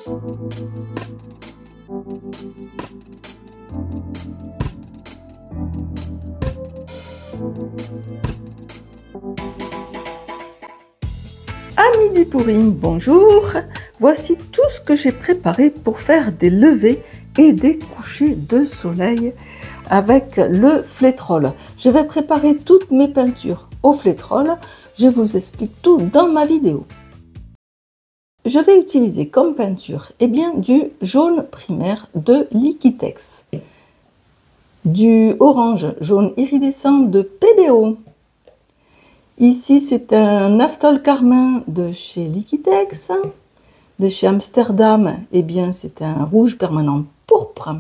Amis du Pouring, bonjour! Voici tout ce que j'ai préparé pour faire des levées et des couchers de soleil avec le flétrol. Je vais préparer toutes mes peintures au flétrol. Je vous explique tout dans ma vidéo. Je vais utiliser comme peinture du jaune primaire de Liquitex, du orange jaune iridescent de PBO. Ici, c'est un Naphthol Carmin de chez Liquitex. De chez Amsterdam, c'est un rouge permanent pourpre.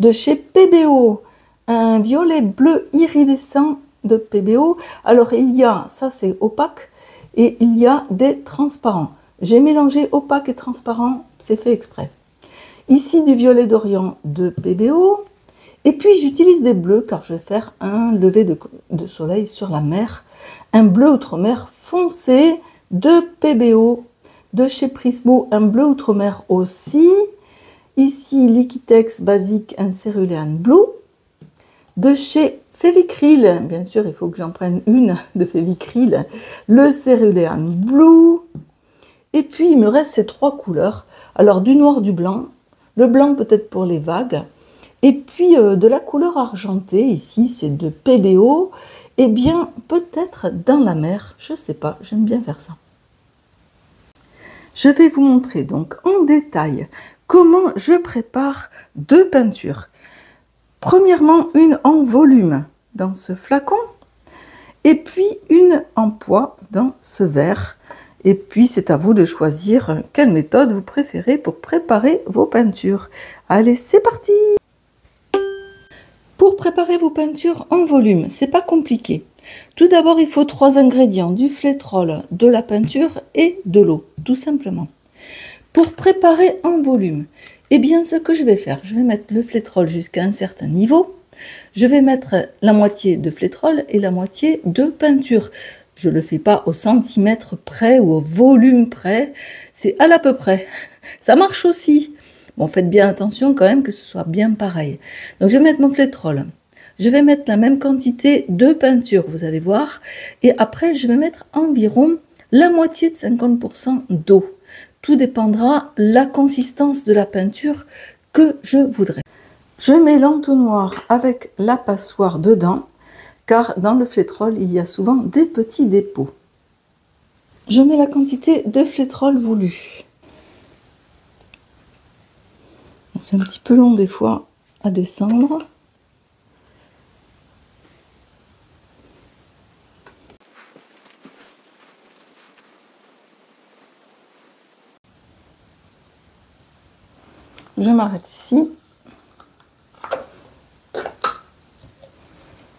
De chez PBO, un violet bleu iridescent de PBO. Alors, il y a, ça c'est opaque, et il y a des transparents. J'ai mélangé opaque et transparent, c'est fait exprès. Ici, du violet d'Orient de PBO. Et puis, j'utilise des bleus car je vais faire un lever de soleil sur la mer. Un bleu outre-mer foncé de PBO. De chez Prismo, un bleu outre-mer aussi. Ici, Liquitex basique, un Cerulean Blue. De chez Fevicril, bien sûr, il faut que j'en prenne une de Fevicril, le Cerulean Blue. Et puis, il me reste ces trois couleurs. Alors, du noir, du blanc. Le blanc peut-être pour les vagues. Et puis, de la couleur argentée, ici, c'est de PBO. Peut-être dans la mer, je ne sais pas, j'aime bien faire ça. Je vais vous montrer donc en détail comment je prépare deux peintures. Premièrement, une en volume dans ce flacon et puis une en poids dans ce verre. Et puis, c'est à vous de choisir quelle méthode vous préférez pour préparer vos peintures. Allez, c'est parti! Pour préparer vos peintures en volume, c'est pas compliqué. Tout d'abord, il faut 3 ingrédients, du flétrol, de la peinture et de l'eau, tout simplement. Pour préparer en volume, ce que je vais faire, je vais mettre le flétrol jusqu'à un certain niveau. Je vais mettre la moitié de flétrol et la moitié de peinture. Je ne le fais pas au centimètre près ou au volume près, c'est à l'à peu près. Ça marche aussi. Bon, faites bien attention quand même que ce soit bien pareil. Donc, je vais mettre mon flétrol. Je vais mettre la même quantité de peinture, vous allez voir. Et après, je vais mettre environ la moitié de 50% d'eau. Tout dépendra de la consistance de la peinture que je voudrais. Je mets l'entonnoir avec la passoire dedans, car dans le flétrol, il y a souvent des petits dépôts. Je mets la quantité de flétrol voulue. C'est un petit peu long des fois à descendre. Je m'arrête ici.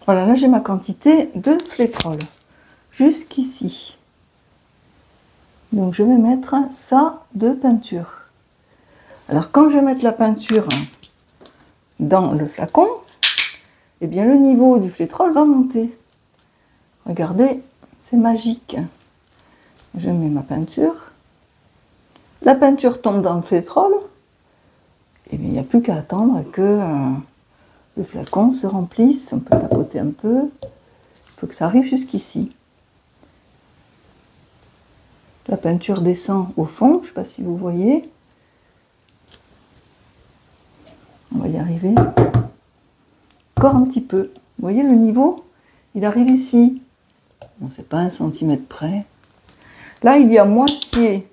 Voilà, là j'ai ma quantité de flétrol. Jusqu'ici. Donc je vais mettre ça de peinture. Alors quand je vais mettre la peinture dans le flacon, le niveau du flétrol va monter. Regardez, c'est magique. Je mets ma peinture. La peinture tombe dans le flétrol. Il n'y a plus qu'à attendre que le flacon se remplisse. On peut tapoter un peu. Il faut que ça arrive jusqu'ici. La peinture descend au fond. Je ne sais pas si vous voyez. On va y arriver. Encore un petit peu. Vous voyez le niveau? Il arrive ici. Bon, c'est pas 1 centimètre près. Là, il y a moitié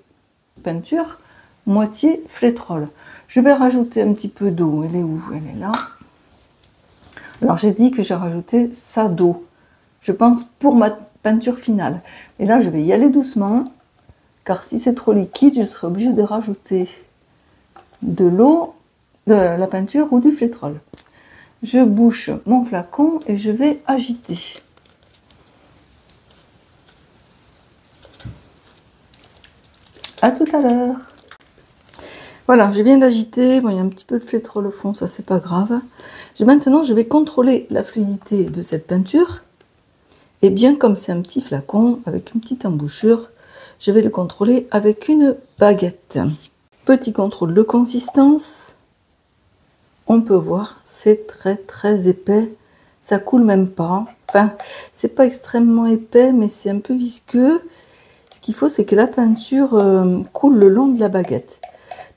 peinture, moitié flétrol. Je vais rajouter un petit peu d'eau. Elle est où? Elle est là. Alors, j'ai dit que j'ai rajouté ça d'eau. Je pense pour ma peinture finale. Et là, je vais y aller doucement. Car si c'est trop liquide, je serai obligée de rajouter de l'eau, de la peinture ou du flétrol. Je bouche mon flacon et je vais agiter. À tout à l'heure. Voilà, je viens d'agiter. Bon, il y a un petit peu de flétrol au fond, ça c'est pas grave. Maintenant, je vais contrôler la fluidité de cette peinture. Et bien comme c'est un petit flacon avec une petite embouchure, je vais le contrôler avec une baguette. Petit contrôle de consistance. On peut voir, c'est très épais. Ça coule même pas. Enfin, c'est pas extrêmement épais, mais c'est un peu visqueux. Ce qu'il faut, c'est que la peinture coule le long de la baguette.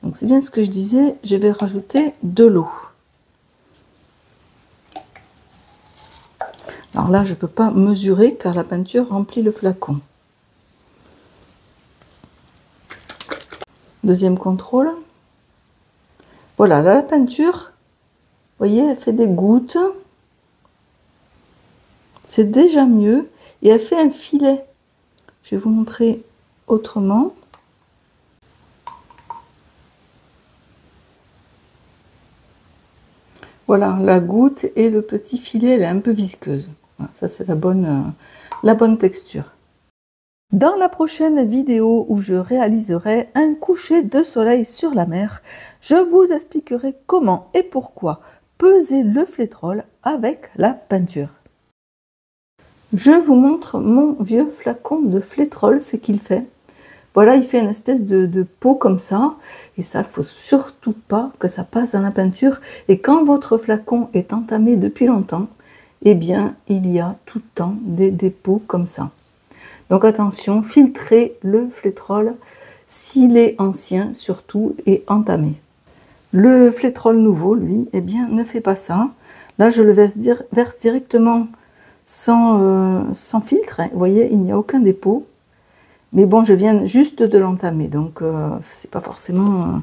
Donc c'est bien ce que je disais, je vais rajouter de l'eau. Alors là, je ne peux pas mesurer car la peinture remplit le flacon. Deuxième contrôle. Voilà, là, la peinture, vous voyez, elle fait des gouttes. C'est déjà mieux et elle fait un filet. Je vais vous montrer autrement. Voilà, la goutte et le petit filet, elle est un peu visqueuse. Voilà, ça, c'est la bonne texture. Dans la prochaine vidéo où je réaliserai un coucher de soleil sur la mer, je vous expliquerai comment et pourquoi peser le flétrol avec la peinture. Je vous montre mon vieux flacon de flétrol, ce qu'il fait. Voilà, il fait une espèce de pot comme ça. Et ça, il ne faut surtout pas que ça passe dans la peinture. Et quand votre flacon est entamé depuis longtemps, eh bien, il y a tout le temps des pots comme ça. Donc attention, filtrez le flétrol s'il est ancien surtout et entamé. Le flétrol nouveau, lui, eh bien, ne fait pas ça. Là, je le verse directement sans filtre. Vous voyez, il n'y a aucun dépôt. Mais bon, je viens juste de l'entamer, donc c'est pas forcément...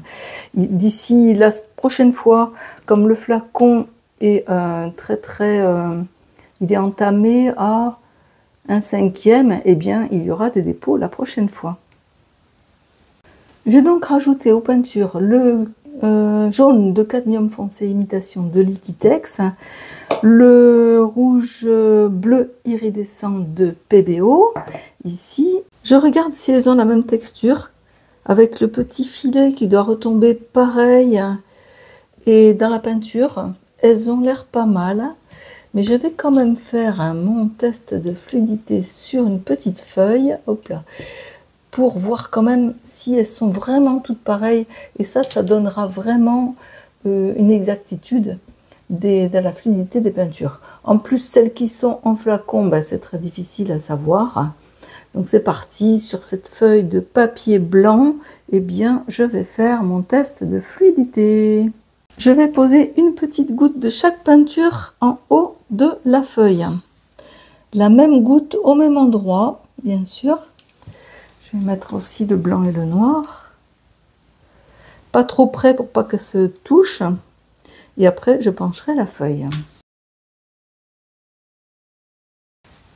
D'ici la prochaine fois, comme le flacon est il est entamé à 1/5, eh bien, il y aura des dépôts la prochaine fois. J'ai donc rajouté aux peintures le jaune de cadmium foncé imitation de Liquitex, le rouge bleu iridescent de PBO, ici. Je regarde si elles ont la même texture, avec le petit filet qui doit retomber pareil, et dans la peinture, elles ont l'air pas mal. Mais je vais quand même faire mon test de fluidité sur une petite feuille, hop là, pour voir quand même si elles sont vraiment toutes pareilles. Et ça donnera vraiment une exactitude de la fluidité des peintures. En plus, celles qui sont en flacon, ben, c'est très difficile à savoir. Donc c'est parti, sur cette feuille de papier blanc, eh bien, je vais faire mon test de fluidité. Je vais poser une petite goutte de chaque peinture en haut de la feuille. La même goutte au même endroit, bien sûr. Je vais mettre aussi le blanc et le noir. Pas trop près pour pas qu'elle se touche. Et après, je pencherai la feuille.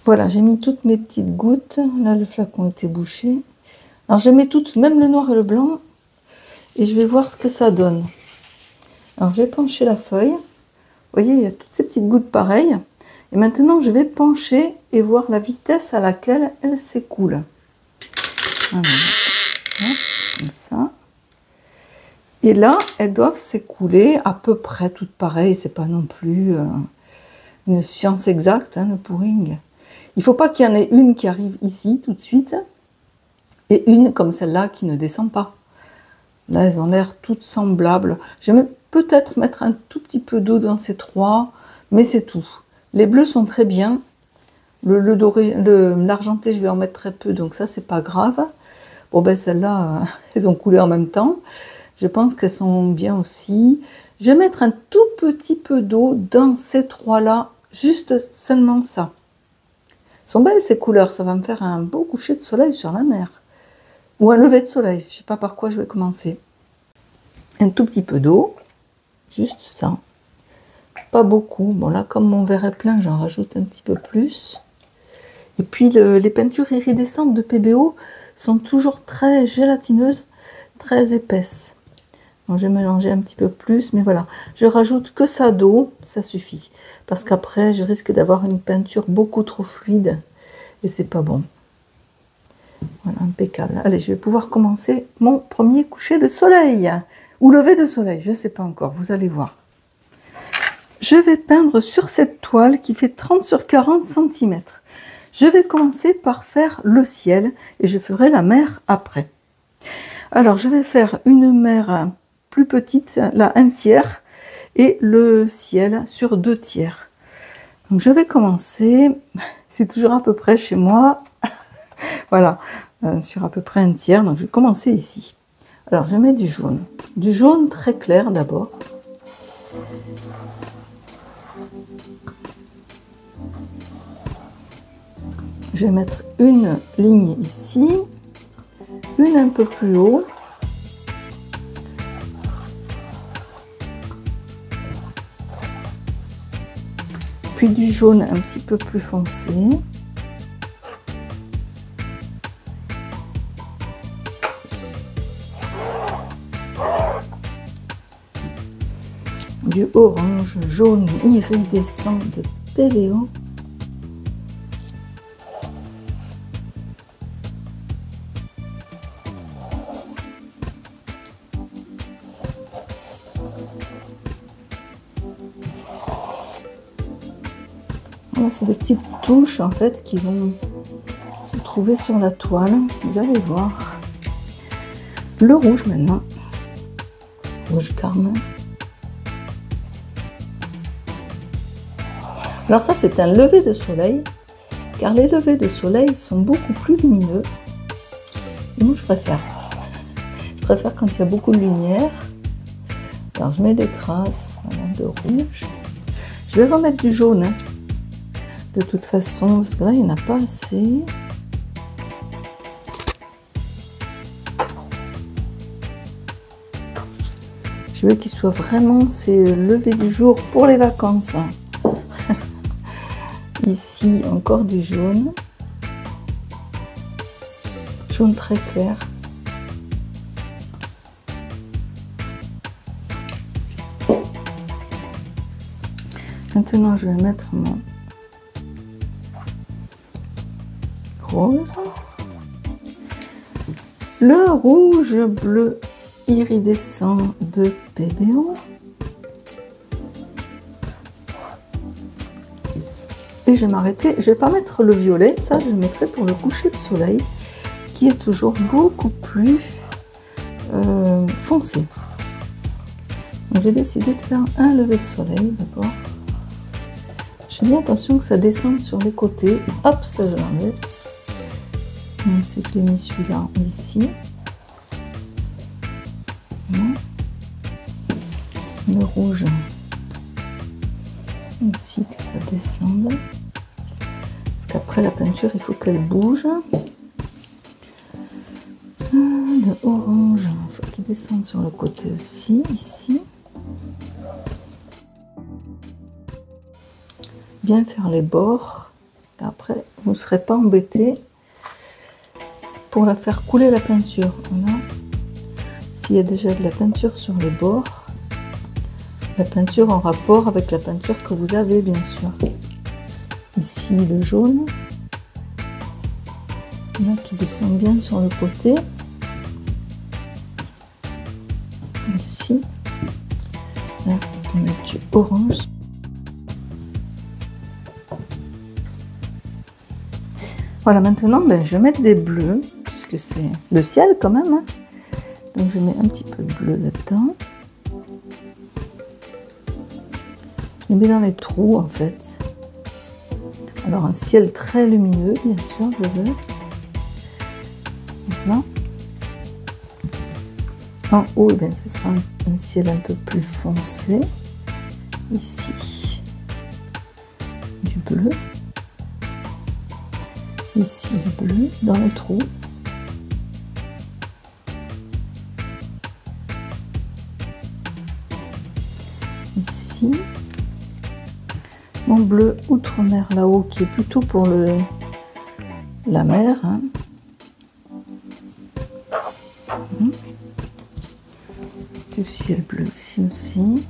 Voilà, j'ai mis toutes mes petites gouttes. Là, le flacon était bouché. Alors, je mets toutes, même le noir et le blanc. Et je vais voir ce que ça donne. Alors, je vais pencher la feuille. Vous voyez, il y a toutes ces petites gouttes pareilles. Et maintenant, je vais pencher et voir la vitesse à laquelle elle s'écoule. Voilà. Comme ça. Et là, elles doivent s'écouler à peu près toutes pareilles. C'est pas non plus une science exacte, hein, le pouring. Il ne faut pas qu'il y en ait une qui arrive ici tout de suite et une comme celle-là qui ne descend pas. Là, elles ont l'air toutes semblables. Je vais peut-être mettre un tout petit peu d'eau dans ces trois, mais c'est tout. Les bleus sont très bien. Le doré, l'argenté, je vais en mettre très peu, donc ça, c'est pas grave. Bon, ben celles-là, elles ont coulé en même temps. Je pense qu'elles sont bien aussi. Je vais mettre un tout petit peu d'eau dans ces trois-là, juste seulement ça. Elles sont belles ces couleurs, ça va me faire un beau coucher de soleil sur la mer. Ou un lever de soleil, je ne sais pas par quoi je vais commencer. Un tout petit peu d'eau, juste ça. Pas beaucoup. Bon là, comme mon verre est plein, j'en rajoute un petit peu plus. Et puis les peintures iridescentes de PBO sont toujours très gélatineuses, très épaisses. Donc, je vais mélanger un petit peu plus, mais voilà. Je rajoute que ça d'eau, ça suffit. Parce qu'après, je risque d'avoir une peinture beaucoup trop fluide et c'est pas bon. Voilà, impeccable. Allez, je vais pouvoir commencer mon premier coucher de soleil. Ou lever de soleil, je ne sais pas encore, vous allez voir. Je vais peindre sur cette toile qui fait 30 sur 40 cm. Je vais commencer par faire le ciel et je ferai la mer après. Alors, je vais faire une mer plus petite, là, 1/3, et le ciel sur 2/3. Donc, je vais commencer, c'est toujours à peu près chez moi, voilà, sur à peu près 1/3. Donc, je vais commencer ici. Alors, je mets du jaune très clair d'abord. Je vais mettre une ligne ici, une un peu plus haut. Puis du jaune un petit peu plus foncé. Du orange jaune iridescent de PBO. Voilà, c'est des petites touches en fait qui vont se trouver sur la toile. Vous allez voir. Le rouge maintenant. Rouge carmin. Alors ça, c'est un lever de soleil, car les levers de soleil sont beaucoup plus lumineux. Et moi, je préfère. Je préfère quand il y a beaucoup de lumière. Alors, je mets des traces de rouge. Je vais remettre du jaune, hein, de toute façon, parce que là, il n'y en a pas assez. Je veux qu'il soit vraiment ces levers du jour pour les vacances. Ici, encore du jaune. Jaune très clair. Maintenant, je vais mettre mon rose. Le rouge bleu iridescent de PBO. Et je vais m'arrêter, je vais pas mettre le violet, ça je mettrai pour le coucher de soleil, qui est toujours beaucoup plus foncé. Donc j'ai décidé de faire un lever de soleil d'abord. Je fais bien attention que ça descende sur les côtés. Hop, ça je l'enlève. Même si je l'ai mis celui-là ici. Voilà. Le rouge. Ici que ça descende. Parce qu'après la peinture, il faut qu'elle bouge. Le orange, il faut qu'il descende sur le côté aussi, ici. Bien faire les bords. Après, vous ne serez pas embêté pour la faire couler la peinture. Voilà. S'il y a déjà de la peinture sur les bords, la peinture en rapport avec la peinture que vous avez, bien sûr. Ici, le jaune. Là, qui descend bien sur le côté. Ici. Là, on va mettre du orange. Voilà, maintenant, ben, je vais mettre des bleus, puisque c'est le ciel quand même. Hein. Donc, je mets un petit peu de bleu là-dedans. Je mets dans les trous, en fait. Alors, un ciel très lumineux, bien sûr, je veux. Voilà. En haut, eh bien, ce sera un ciel un peu plus foncé. Ici, du bleu. Ici, du bleu dans les trous. Ici. Mon bleu outre-mer là-haut, qui est plutôt pour la mer. Hein. Du ciel bleu ici aussi.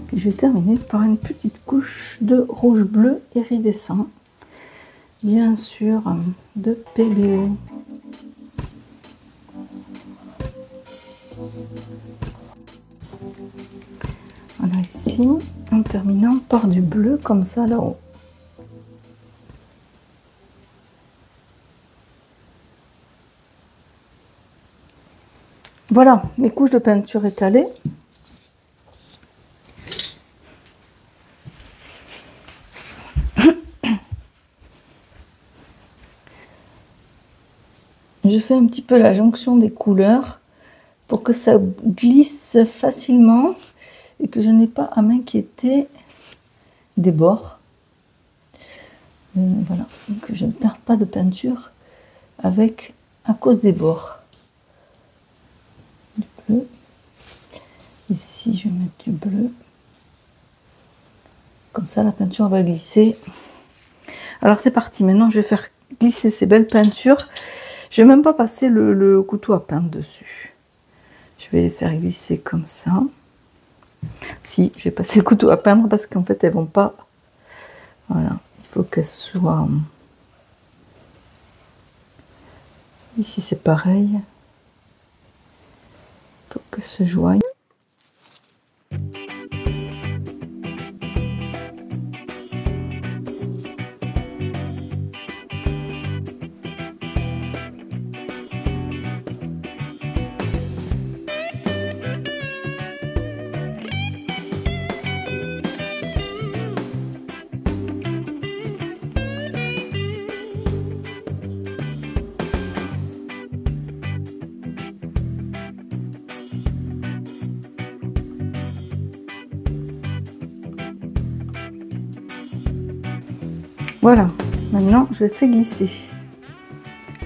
Puis je vais terminer par une petite couche de rouge bleu iridescent. Bien sûr, de PBO. Voilà ici, en terminant par du bleu comme ça là-haut. Voilà, mes couches de peinture étalées. Je fais un petit peu la jonction des couleurs pour que ça glisse facilement et que je n'ai pas à m'inquiéter des bords. Voilà, que je ne perds pas de peinture à cause des bords. Du bleu. Ici, je vais mettre du bleu. Comme ça, la peinture va glisser. Alors, c'est parti. Maintenant, je vais faire glisser ces belles peintures. Je ne vais même pas passer le couteau à peindre dessus. Je vais les faire glisser comme ça. Si, je vais passer le couteau à peindre parce qu'en fait, elles vont pas... Voilà, il faut qu'elles soient... Ici, c'est pareil. Il faut qu'elles se joignent. Voilà, maintenant je fais glisser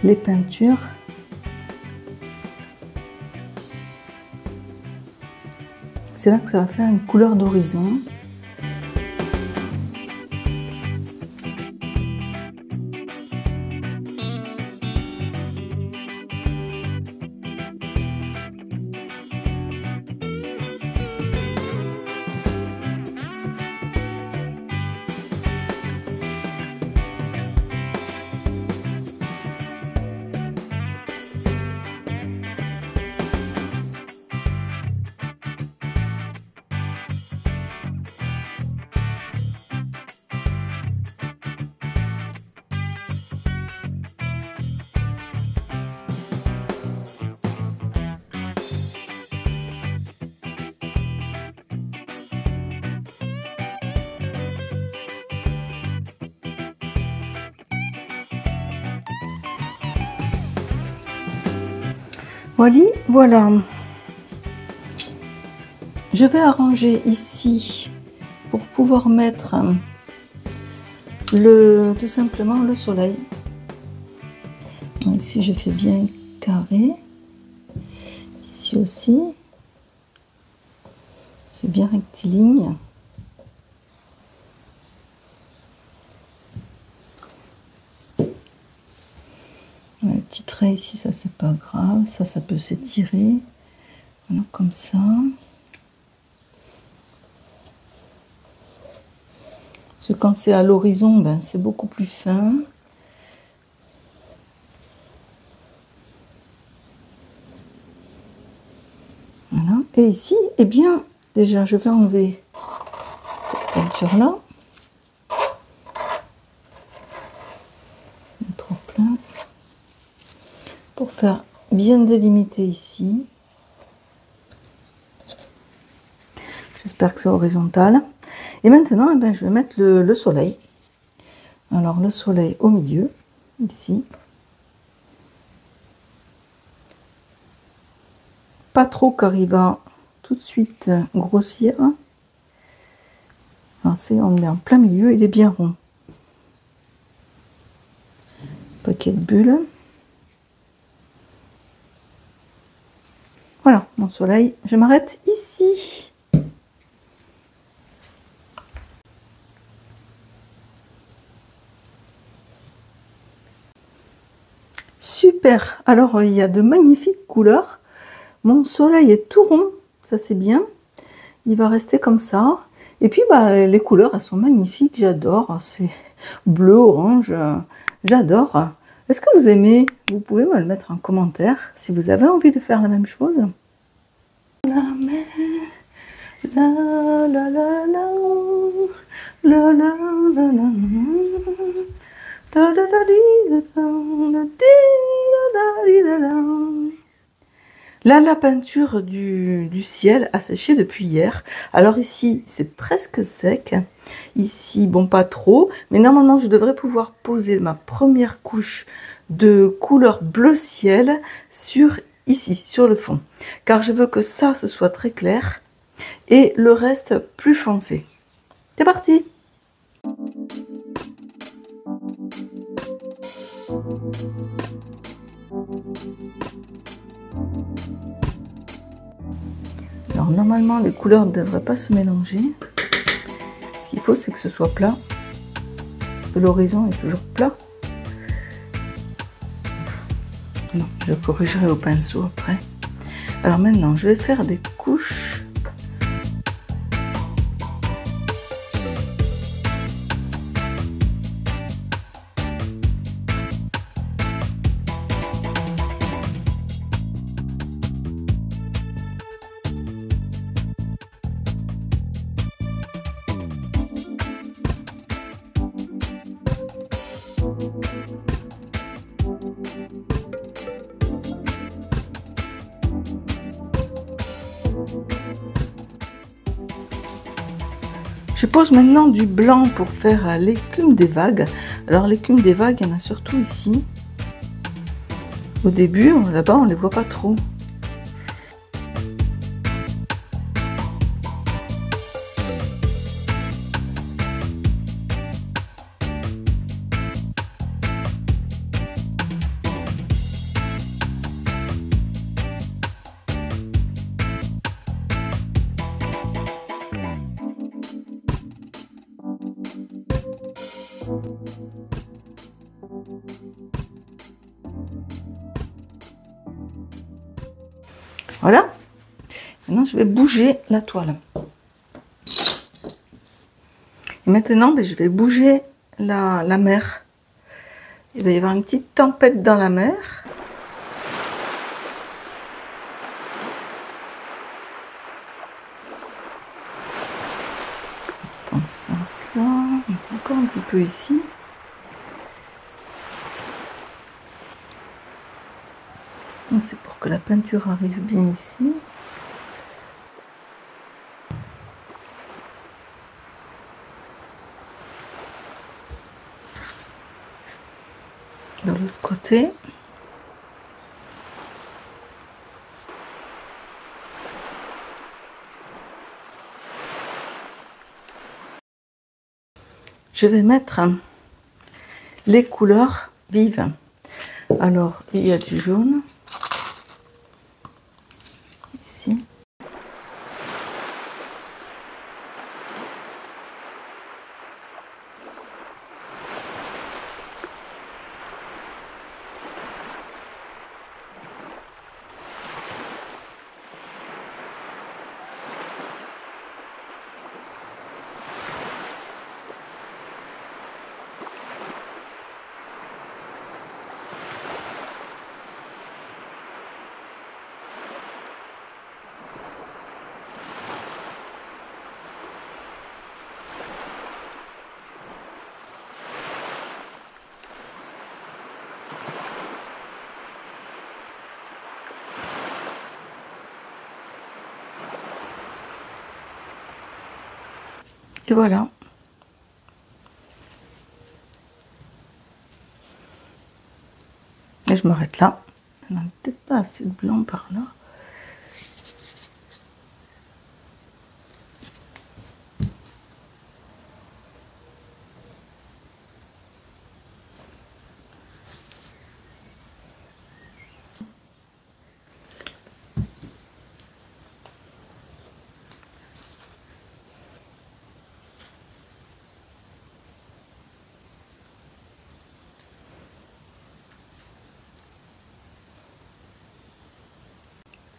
les peintures. C'est là que ça va faire une couleur d'horizon. Voilà. Je vais arranger ici pour pouvoir mettre tout simplement le soleil. Ici je fais bien carré. Ici aussi. C'est bien rectiligne. Le petit trait ici, ça c'est pas grave, ça peut s'étirer. Voilà, comme ça. Parce que quand c'est à l'horizon, ben, c'est beaucoup plus fin. Voilà. Et ici, eh bien, déjà, je vais enlever cette peinture-là. Mettre au plat. Pour faire bien délimiter ici. J'espère que c'est horizontal. Et maintenant, eh bien, je vais mettre le soleil. Alors, le soleil au milieu, ici. Pas trop car il va tout de suite grossir. On est en plein milieu, il est bien rond. Paquet de bulles. Voilà, mon soleil. Je m'arrête ici. Super. Alors, il y a de magnifiques couleurs. Mon soleil est tout rond. Ça, c'est bien. Il va rester comme ça. Et puis, bah, les couleurs, elles sont magnifiques. J'adore. C'est bleu, orange. J'adore. Est-ce que vous aimez? Vous pouvez me le mettre en commentaire si vous avez envie de faire la même chose. La mer, la la la la, la la la la, Là, la peinture du ciel a séché depuis hier. Alors ici, c'est presque sec. Ici, bon, pas trop. Mais normalement, je devrais pouvoir poser ma première couche de couleur bleu ciel ici, sur le fond. Car je veux que ça, ce soit très clair. Et le reste, plus foncé. C'est parti! Alors normalement les couleurs ne devraient pas se mélanger. Ce qu'il faut c'est que ce soit plat. Parce que l'horizon est toujours plat. Non, je corrigerai au pinceau après. Alors maintenant je vais faire des couches. Je pose maintenant du blanc pour faire l'écume des vagues. Alors l'écume des vagues, il y en a surtout ici. Au début, là-bas, on ne les voit pas trop. Voilà. Maintenant, je vais bouger la toile. Et maintenant, je vais bouger la mer. Il va y avoir une petite tempête dans la mer. Dans ce sens-là, encore un petit peu ici. C'est pour que la peinture arrive bien ici. De l'autre côté. Je vais mettre les couleurs vives. Alors, il y a du jaune. Ici. Et voilà. Et je m'arrête là. Il n'y a peut-être pas assez de blanc par là.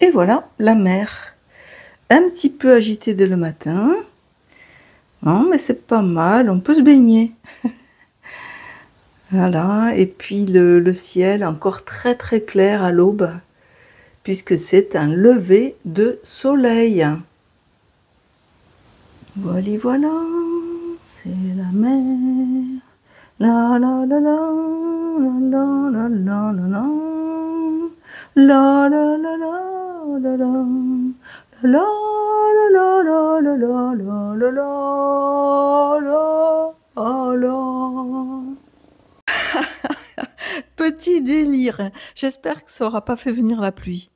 Et voilà, la mer. Un petit peu agitée dès le matin. Non, mais c'est pas mal, on peut se baigner. Voilà, et puis le ciel encore très très clair à l'aube, puisque c'est un lever de soleil. Voilà, voilà, c'est la mer. La la la la, la la la la la la, la la la la. la la, la la la la la la la la la. Petit délire, j'espère que ça n'aura pas fait venir la pluie.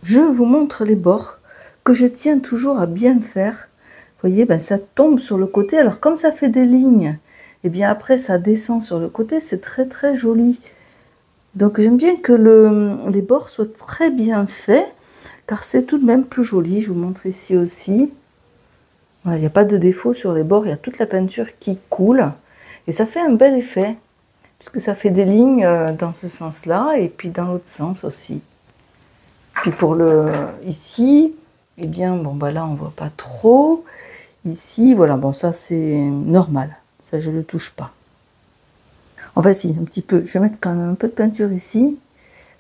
Je vous montre les bords que je tiens toujours à bien faire. Vous voyez, ben ça tombe sur le côté. Alors comme ça fait des lignes, et bien après ça descend sur le côté, c'est très très joli. Donc j'aime bien que les bords soient très bien faits, car c'est tout de même plus joli. Je vous montre ici aussi. Voilà, il n'y a pas de défaut sur les bords, il y a toute la peinture qui coule. Et ça fait un bel effet, puisque ça fait des lignes dans ce sens-là, et puis dans l'autre sens aussi. Puis pour le ici, eh bien, bon, bah là on voit pas trop. Ici, voilà, bon, ça c'est normal. Ça, je ne le touche pas. Enfin, si, un petit peu. Je vais mettre quand même un peu de peinture ici,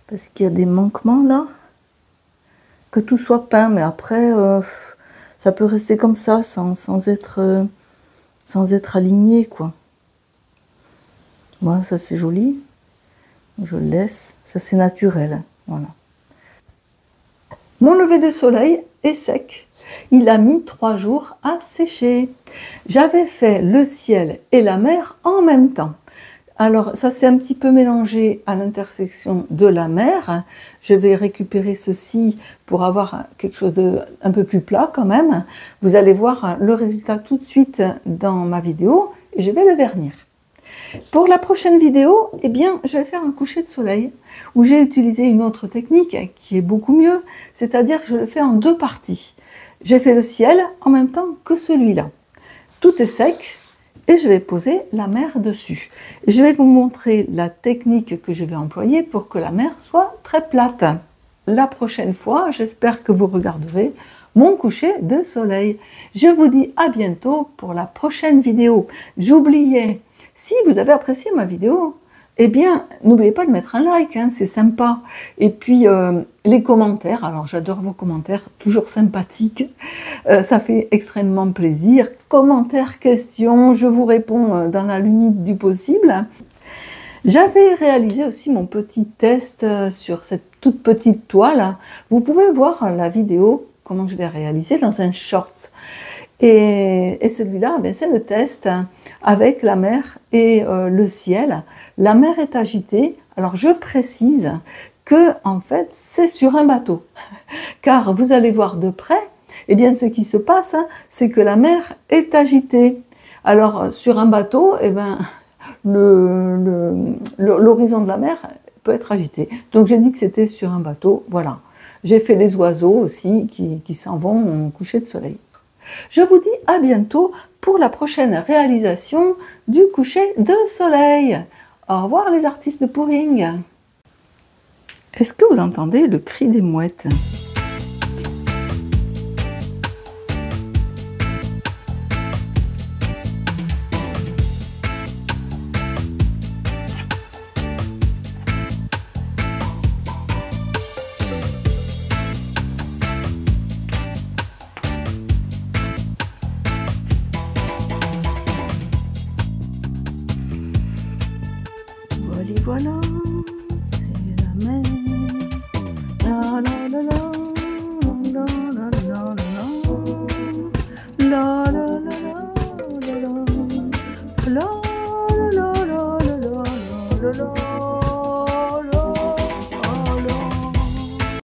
parce qu'il y a des manquements là. Que tout soit peint, mais après, ça peut rester comme ça, sans être aligné, quoi. Voilà, ça c'est joli. Je le laisse. Ça c'est naturel. Voilà. Mon lever de soleil est sec. Il a mis 3 jours à sécher. J'avais fait le ciel et la mer en même temps. Alors, ça s'est un petit peu mélangé à l'intersection de la mer. Je vais récupérer ceci pour avoir quelque chose de un peu plus plat quand même. Vous allez voir le résultat tout de suite dans ma vidéo et je vais le vernir. Pour la prochaine vidéo, eh bien, je vais faire un coucher de soleil où j'ai utilisé une autre technique qui est beaucoup mieux, c'est-à-dire que je le fais en 2 parties. J'ai fait le ciel en même temps que celui-là. Tout est sec et je vais poser la mer dessus. Je vais vous montrer la technique que je vais employer pour que la mer soit très plate. La prochaine fois, j'espère que vous regarderez mon coucher de soleil. Je vous dis à bientôt pour la prochaine vidéo. J'oubliais, si vous avez apprécié ma vidéo, eh bien, n'oubliez pas de mettre un like, hein, c'est sympa. Et puis, les commentaires, alors j'adore vos commentaires, toujours sympathiques, ça fait extrêmement plaisir. Commentaires, questions, je vous réponds dans la limite du possible. J'avais réalisé aussi mon petit test sur cette toute petite toile. Vous pouvez voir la vidéo, comment je l'ai réalisé dans un short. Et celui-là, ben, c'est le test avec la mer et le ciel. La mer est agitée. Alors je précise que en fait c'est sur un bateau, car vous allez voir de près. Eh bien, ce qui se passe, hein, c'est que la mer est agitée. Alors sur un bateau, eh ben l'horizon de la mer peut être agité. Donc j'ai dit que c'était sur un bateau. Voilà. J'ai fait les oiseaux aussi qui s'en vont au coucher de soleil. Je vous dis à bientôt pour la prochaine réalisation du coucher de soleil. Au revoir les artistes de Pouring. Est-ce que vous entendez le cri des mouettes ?